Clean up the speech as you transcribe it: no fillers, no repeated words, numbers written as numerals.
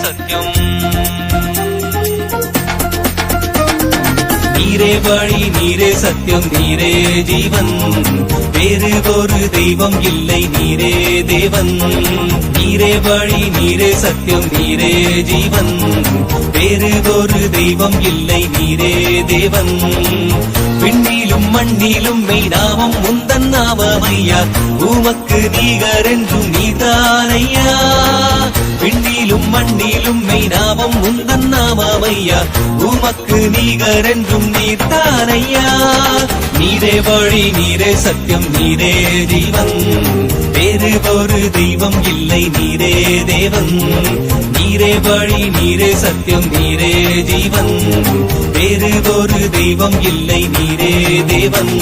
சத்தியம். நீரே வழி நீரே சத்தியம் நீரே ஜீவன், வேறு ஒரு தெய்வம் இல்லை நீரே தேவன். நீரே வழி நீரே சத்தியம் நீரே ஜீவன், வேறு ஒரு தெய்வம் இல்லை நீரே தேவன். விண்ணிலும் மண்ணிலும் மெய்நாமம் உந்தன் நாமமையா, உமக்கு நீகரென்றும் நீதானையா. விண்ணிலும் மண்ணிலும் மெய்நாமம் உந்தன் நாமமையா, உமக்கு நீகரென்றும் நீதானையா. நீரே வழி நீரே சத்தியம் நீரே ஜீவன், வேறு ஒரு தெய்வம் இல்லை நீரே தேவன். நீரே வழி நீரே சத்தியம் நீரே ஜீவன், வேறு ஒரு தெய்வம் இல்லை நீரே தேவன்.